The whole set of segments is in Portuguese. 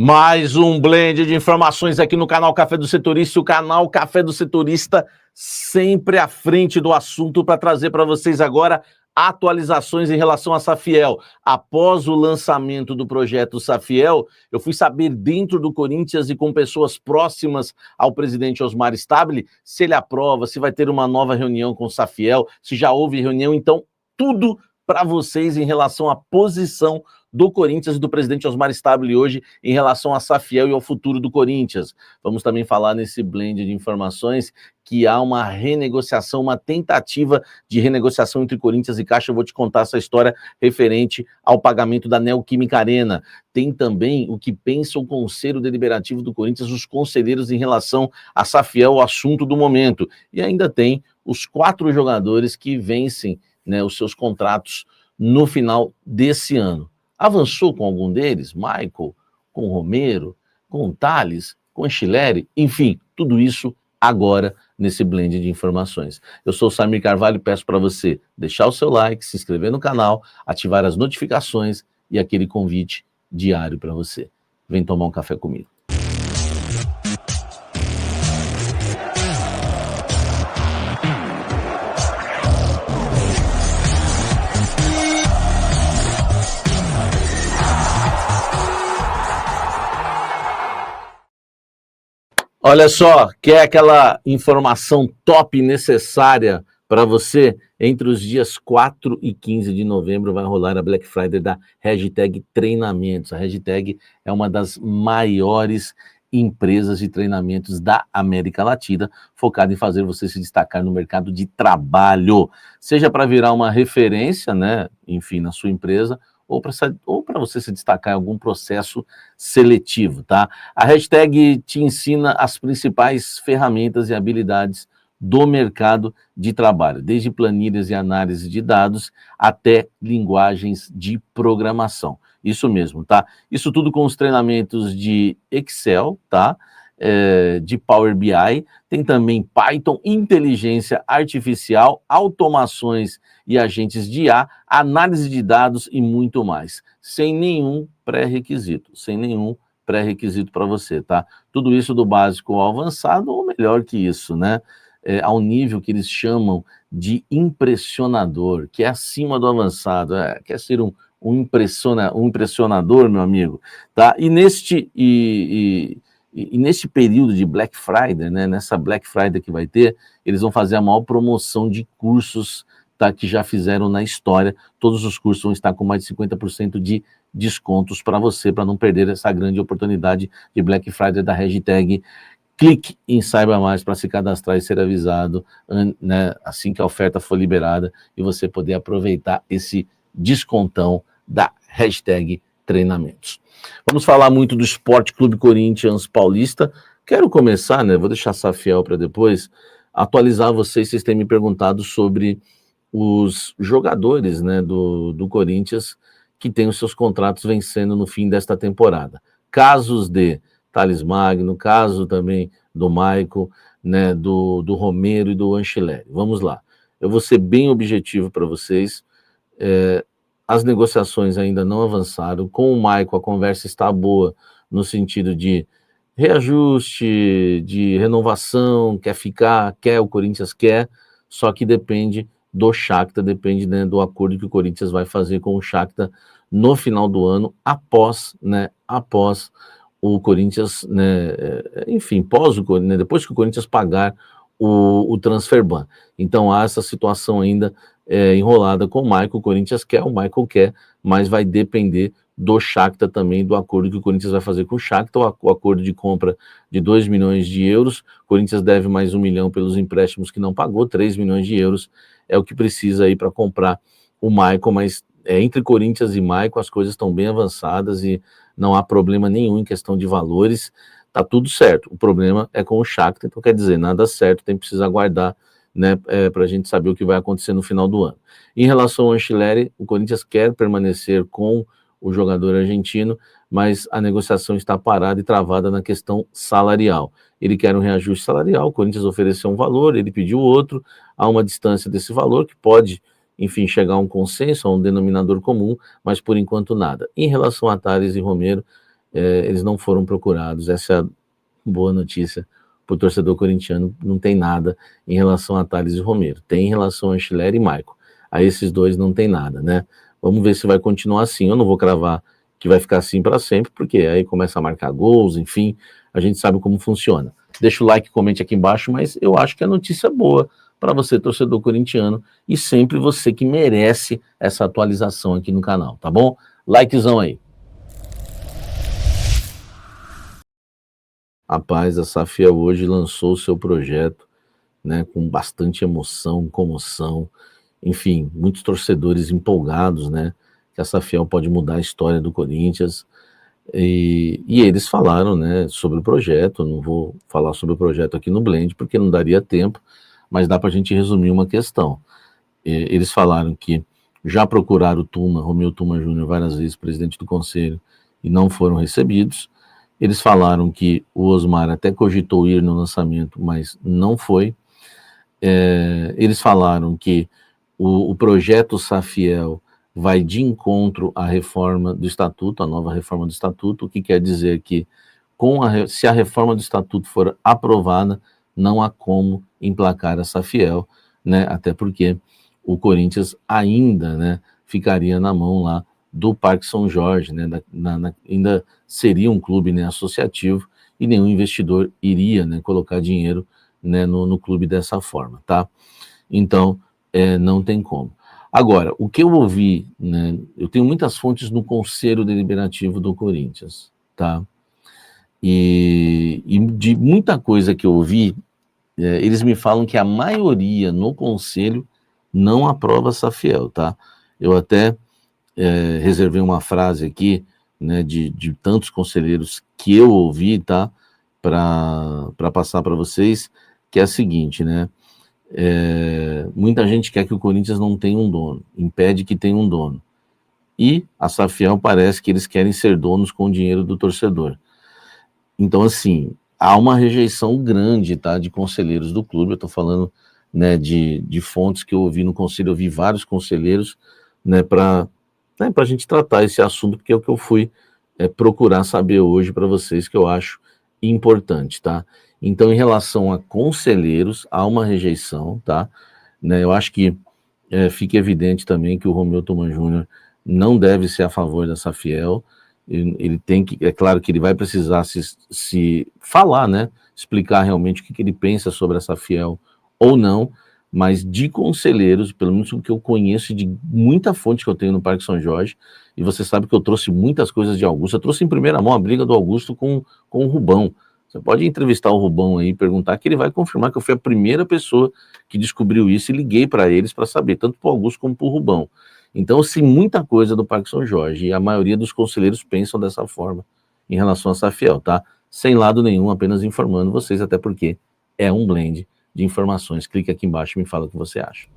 Mais um blend de informações aqui no canal Café do Setorista, o canal Café do Setorista sempre à frente do assunto para trazer para vocês agora atualizações em relação a Safiel. Após o lançamento do projeto Safiel, eu fui saber dentro do Corinthians e com pessoas próximas ao presidente Osmar Stabile se ele aprova, se vai ter uma nova reunião com o Safiel, se já houve reunião, então tudo para vocês em relação à posição do Corinthians e do presidente Osmar Stabile hoje em relação a Safiel e ao futuro do Corinthians. Vamos também falar nesse blend de informações que há uma renegociação, uma tentativa de renegociação entre Corinthians e Caixa. Eu vou te contar essa história referente ao pagamento da Neoquímica Arena. Tem também o que pensa o Conselho Deliberativo do Corinthians, os conselheiros em relação a Safiel, o assunto do momento. E ainda tem os 4 jogadores que vencem, né, os seus contratos no final desse ano. Avançou com algum deles? Michael, com o Romero, com o Thales, com o Anchileri, enfim, tudo isso agora nesse blend de informações. Eu sou o Samir Carvalho e peço para você deixar o seu like, se inscrever no canal, ativar as notificações e aquele convite diário para você. Vem tomar um café comigo. Olha só, quer aquela informação top necessária para você? Entre os dias 4 e 15 de novembro vai rolar a Black Friday da Hashtag Treinamentos. A Hashtag é uma das maiores empresas de treinamentos da América Latina, focada em fazer você se destacar no mercado de trabalho, seja para virar uma referência, né, enfim, na sua empresa, ou para você se destacar em algum processo seletivo, tá? A Hashtag te ensina as principais ferramentas e habilidades do mercado de trabalho, desde planilhas e análise de dados até linguagens de programação. Isso mesmo, tá? Isso tudo com os treinamentos de Excel, tá? De Power BI, tem também Python, inteligência artificial, automações e agentes de IA, análise de dados e muito mais, sem nenhum pré-requisito para você, tá? Tudo isso do básico ao avançado, ou melhor que isso, né? Ao nível que eles chamam de impressionador, que é acima do avançado, quer ser um impressionador, meu amigo, tá? E neste período de Black Friday, né, nessa Black Friday que vai ter, eles vão fazer a maior promoção de cursos, tá, que já fizeram na história. Todos os cursos vão estar com mais de 50% de descontos para você, para não perder essa grande oportunidade de Black Friday da Hashtag. Clique em Saiba Mais para se cadastrar e ser avisado, né, assim que a oferta for liberada e você poder aproveitar esse descontão da Hashtag Treinamentos. Vamos falar muito do Esporte Clube Corinthians Paulista. Quero começar, né? Vou deixar Safiel para depois, atualizar vocês têm me perguntado sobre os jogadores, né, do Corinthians que têm os seus contratos vencendo no fim desta temporada. Casos de Thales Magno, caso também do Michael, né, do Romero e do Anchileri. Vamos lá. Eu vou ser bem objetivo para vocês. As negociações ainda não avançaram. Com o Michael, a conversa está boa no sentido de reajuste, de renovação, quer ficar, o Corinthians quer, só que depende do Shakhtar, depende, né, do acordo que o Corinthians vai fazer com o Shakhtar no final do ano, após o Corinthians, né, enfim, depois que o Corinthians pagar o transfer ban. Então há essa situação ainda enrolada com o Michael. O Corinthians quer, o Michael quer, mas vai depender do Shakhtar também, do acordo que o Corinthians vai fazer com o Shakhtar, o acordo de compra de 2 milhões de euros, o Corinthians deve mais 1 milhão pelos empréstimos que não pagou, 3 milhões de euros é o que precisa aí para comprar o Michael, mas entre Corinthians e Michael as coisas estão bem avançadas e não há problema nenhum em questão de valores, tá tudo certo, o problema é com o Shakhtar, então quer dizer, nada certo, tem que precisar aguardar, né, para a gente saber o que vai acontecer no final do ano. Em relação ao Anchileri, o Corinthians quer permanecer com o jogador argentino, mas a negociação está parada e travada na questão salarial. Ele quer um reajuste salarial, o Corinthians ofereceu um valor, ele pediu outro, há uma distância desse valor que pode, enfim, chegar a um consenso, a um denominador comum, mas por enquanto nada. Em relação a Thales e Romero, eles não foram procurados. Essa é a boa notícia para o torcedor corintiano. Não tem nada em relação a Tales e Romero, tem em relação a Schiller e Maicon. A esses dois não tem nada, né? Vamos ver se vai continuar assim. Eu não vou cravar que vai ficar assim para sempre, porque aí começa a marcar gols, enfim, a gente sabe como funciona. Deixa o like, comente aqui embaixo, mas eu acho que a notícia é boa para você, torcedor corintiano, e sempre você que merece essa atualização aqui no canal, tá bom? Likezão aí. Rapaz, a Safiel hoje lançou o seu projeto, né, com bastante emoção, comoção, enfim, muitos torcedores empolgados, né, que a Safiel pode mudar a história do Corinthians, e eles falaram, né, sobre o projeto. Não vou falar sobre o projeto aqui no Blend, porque não daria tempo, mas dá para a gente resumir uma questão. Eles falaram que já procuraram o Tuma, Romeu Tuma Júnior, várias vezes, presidente do conselho, e não foram recebidos. Eles falaram que o Osmar até cogitou ir no lançamento, mas não foi. Eles falaram que o projeto Safiel vai de encontro à reforma do Estatuto, a nova reforma do Estatuto, o que quer dizer que, se a reforma do Estatuto for aprovada, não há como emplacar a Safiel, né? Até porque o Corinthians ainda, né, ficaria na mão lá do Parque São Jorge, né? Ainda seria um clube, né, associativo, e nenhum investidor iria, né, colocar dinheiro, né, no clube dessa forma, tá? Então, não tem como. Agora, o que eu ouvi, né, eu tenho muitas fontes no Conselho Deliberativo do Corinthians, tá? E de muita coisa que eu ouvi, eles me falam que a maioria no Conselho não aprova a Safiel, tá? Eu até reservei uma frase aqui, né, de tantos conselheiros que eu ouvi, tá? Para passar para vocês, que é a seguinte, né? Muita gente quer que o Corinthians não tenha um dono, impede que tenha um dono. E a Safiel parece que eles querem ser donos com o dinheiro do torcedor. Então, assim, há uma rejeição grande, tá, de conselheiros do clube. Eu estou falando, né, de fontes que eu ouvi no conselho, eu ouvi vários conselheiros, né, para a gente tratar esse assunto, porque é o que eu fui procurar saber hoje para vocês, que eu acho importante, tá? Então, em relação a conselheiros, há uma rejeição, tá? Né, eu acho que fica evidente também que o Romeu Tuma Júnior não deve ser a favor da Safiel. Ele tem que, é claro que ele vai precisar se falar, né? Explicar realmente o que ele pensa sobre a Safiel ou não, mas de conselheiros, pelo menos o que eu conheço, de muita fonte que eu tenho no Parque São Jorge, e você sabe que eu trouxe muitas coisas de Augusto. Eu trouxe em primeira mão a briga do Augusto com o Rubão. Você pode entrevistar o Rubão aí e perguntar, que ele vai confirmar que eu fui a primeira pessoa que descobriu isso, e liguei para eles para saber, tanto para o Augusto como para o Rubão. Então, sim, muita coisa do Parque São Jorge, e a maioria dos conselheiros pensam dessa forma em relação a Safiel, tá? Sem lado nenhum, apenas informando vocês, até porque é um blend de informações. Clique aqui embaixo e me fala o que você acha.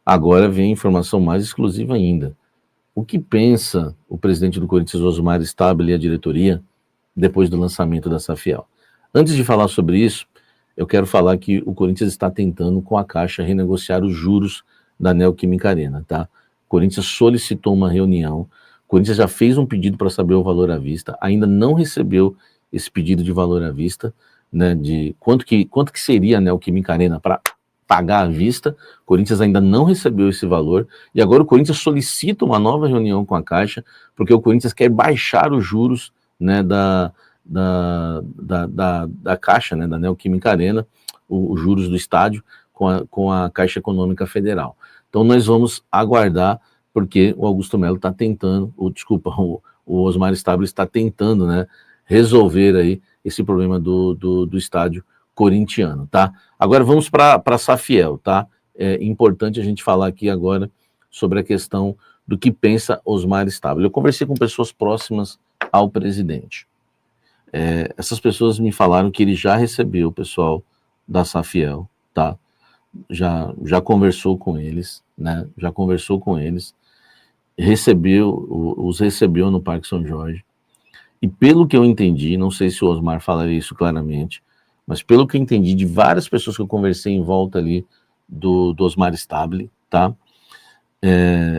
Agora vem a informação mais exclusiva ainda. O que pensa o presidente do Corinthians, Osmar Stabile, e a diretoria depois do lançamento da Safiel? Antes de falar sobre isso, eu quero falar que o Corinthians está tentando, com a Caixa, renegociar os juros da Neoquímica Arena, tá? O Corinthians solicitou uma reunião, o Corinthians já fez um pedido para saber o valor à vista, ainda não recebeu esse pedido de valor à vista, né, de quanto que seria a Neoquímica Arena para pagar à vista. O Corinthians ainda não recebeu esse valor, e agora o Corinthians solicita uma nova reunião com a Caixa, porque o Corinthians quer baixar os juros, né, da Caixa, né, da Neoquímica Arena, os juros do estádio, com a Caixa Econômica Federal. Então nós vamos aguardar, porque o Augusto Melo está tentando, o Osmar Stabile está tentando, né, resolver aí esse problema do estádio corintiano, tá? Agora vamos para a Safiel, tá? É importante a gente falar aqui agora sobre a questão do que pensa Osmar Stabile. Eu conversei com pessoas próximas ao presidente. Essas pessoas me falaram que ele já recebeu o pessoal da Safiel, tá? Já conversou com eles, né? Já conversou com eles, os recebeu no Parque São Jorge. E pelo que eu entendi, não sei se o Osmar falaria isso claramente, mas pelo que eu entendi de várias pessoas que eu conversei em volta ali do Osmar Stabile, tá?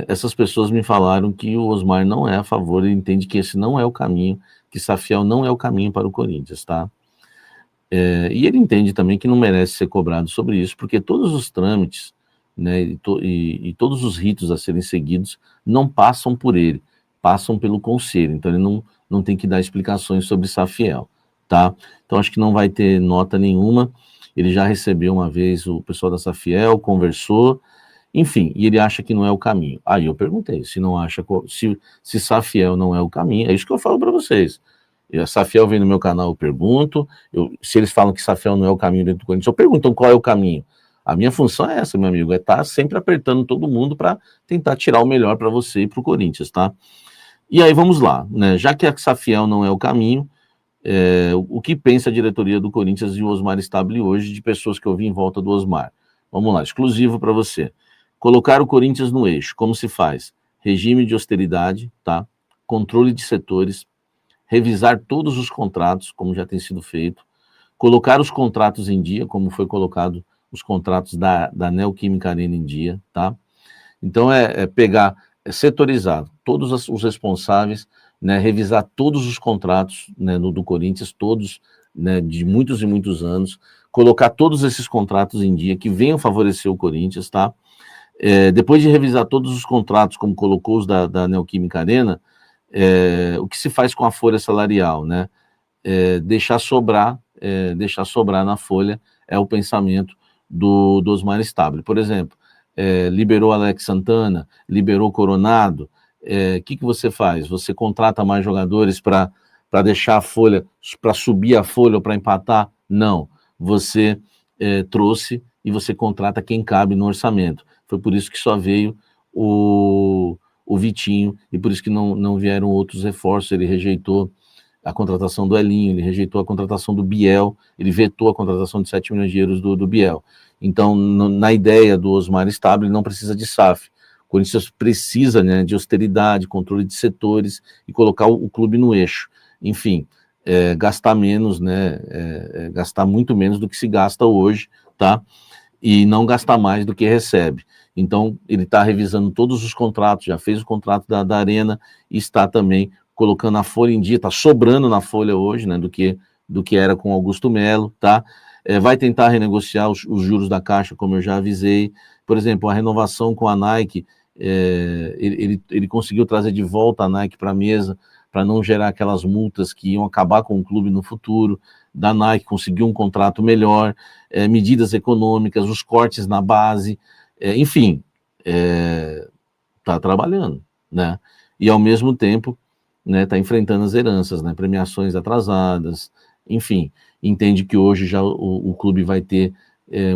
essas pessoas me falaram que o Osmar não é a favor, ele entende que esse não é o caminho, que Safiel não é o caminho para o Corinthians, tá? E ele entende também que não merece ser cobrado sobre isso, porque todos os trâmites, né, e todos os ritos a serem seguidos não passam por ele, passam pelo conselho, então ele não tem que dar explicações sobre Safiel, tá? Então acho que não vai ter nota nenhuma, ele já recebeu uma vez o pessoal da Safiel, conversou, enfim, e ele acha que não é o caminho. Aí eu perguntei, se não acha, se Safiel não é o caminho, é isso que eu falo para vocês. A Safiel vem no meu canal, eu pergunto, se eles falam que Safiel não é o caminho dentro do Corinthians, eu pergunto então, qual é o caminho. A minha função é essa, meu amigo, é estar sempre apertando todo mundo para tentar tirar o melhor para você e para o Corinthians, tá? E aí vamos lá, né? Já que a Safiel não é o caminho, o que pensa a diretoria do Corinthians e o Osmar Stabile hoje de pessoas que eu vi em volta do Osmar? Vamos lá, exclusivo para você. Colocar o Corinthians no eixo, como se faz? Regime de austeridade, tá? Controle de setores, revisar todos os contratos, como já tem sido feito, colocar os contratos em dia, como foi colocado os contratos da Neoquímica Arena em dia, tá? Então pegar, setorizar todos os responsáveis, né, revisar todos os contratos, né, do Corinthians, todos, né, de muitos e muitos anos, colocar todos esses contratos em dia que venham favorecer o Corinthians, tá? Depois de revisar todos os contratos, como colocou os da Neoquímica Arena, o que se faz com a folha salarial, né? Deixar sobrar na folha é o pensamento do Osmar Stabile. Por exemplo, liberou Alex Santana, liberou Coronado, que você faz? Você contrata mais jogadores para deixar a folha, para subir a folha ou para empatar? Não. Você trouxe e você contrata quem cabe no orçamento. Foi por isso que só veio o Vitinho e por isso que não vieram outros reforços. Ele rejeitou a contratação do Elinho, ele rejeitou a contratação do Biel, ele vetou a contratação de 7 milhões de euros do Biel. Então, na ideia do Osmar Stabile, não precisa de SAF. O Corinthians precisa, né, de austeridade, controle de setores e colocar o clube no eixo. Enfim, gastar menos, né, gastar muito menos do que se gasta hoje, tá? E não gastar mais do que recebe. Então, ele está revisando todos os contratos, já fez o contrato da Arena e está também colocando a folha em dia, está sobrando na folha hoje, né, do que era com Augusto Melo, tá? Vai tentar renegociar os juros da Caixa, como eu já avisei. Por exemplo, a renovação com a Nike, ele conseguiu trazer de volta a Nike para a mesa, para não gerar aquelas multas que iam acabar com o clube no futuro. Da Nike conseguiu um contrato melhor, medidas econômicas, os cortes na base, enfim, está trabalhando, né? E ao mesmo tempo, né, tá enfrentando as heranças, né, premiações atrasadas, enfim, entende que hoje já o clube vai ter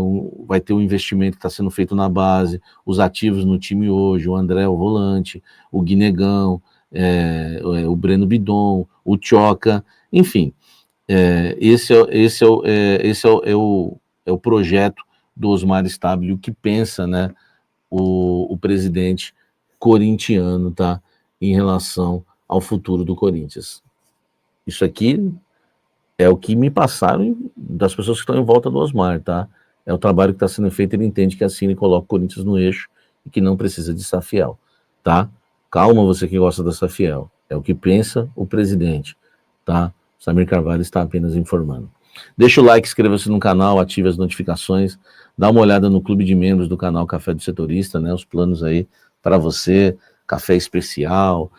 um investimento que está sendo feito na base, os ativos no time hoje, o André, o volante, o Guinegão, o Breno Bidon, o Tchoca, enfim, esse é o projeto do Osmar Stabile, o que pensa, né, o presidente corintiano, tá, em relação ao futuro do Corinthians. Isso aqui é o que me passaram das pessoas que estão em volta do Osmar, tá? É o trabalho que está sendo feito, ele entende que assim ele coloca o Corinthians no eixo e que não precisa de Safiel, tá? Calma, você que gosta da Safiel. É o que pensa o presidente, tá? Samir Carvalho está apenas informando. Deixa o like, inscreva-se no canal, ative as notificações, dá uma olhada no clube de membros do canal Café do Setorista, né? Os planos aí para você, café especial,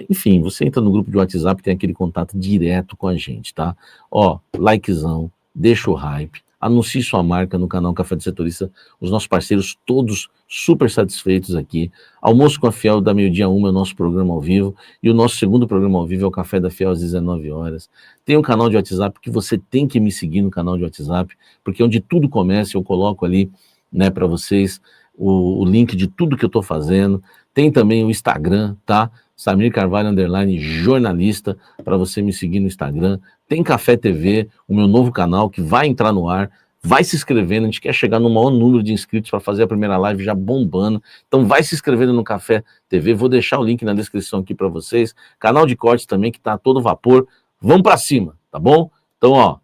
enfim, você entra no grupo de WhatsApp, tem aquele contato direto com a gente, tá? Ó, likezão, deixa o hype, anuncie sua marca no canal Café do Setorista, os nossos parceiros todos super satisfeitos aqui. Almoço com a Fiel da meio-dia 1 é o nosso programa ao vivo, e o nosso segundo programa ao vivo é o Café da Fiel às 19 horas. Tem um canal de WhatsApp que você tem que me seguir no canal de WhatsApp, porque onde tudo começa eu coloco ali, né, para vocês o link de tudo que eu tô fazendo. Tem também o Instagram, tá? Samir Carvalho, _ jornalista, para você me seguir no Instagram. Tem Café TV, o meu novo canal, que vai entrar no ar. Vai se inscrevendo, a gente quer chegar no maior número de inscritos para fazer a primeira live já bombando. Então vai se inscrevendo no Café TV, vou deixar o link na descrição aqui para vocês. Canal de cortes também, que tá a todo vapor. Vamos para cima, tá bom? Então, ó,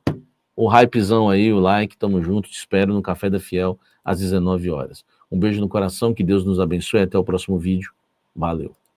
o hypezão aí, o like, tamo junto, te espero no Café da Fiel às 19 horas. Um beijo no coração, que Deus nos abençoe, até o próximo vídeo. Valeu.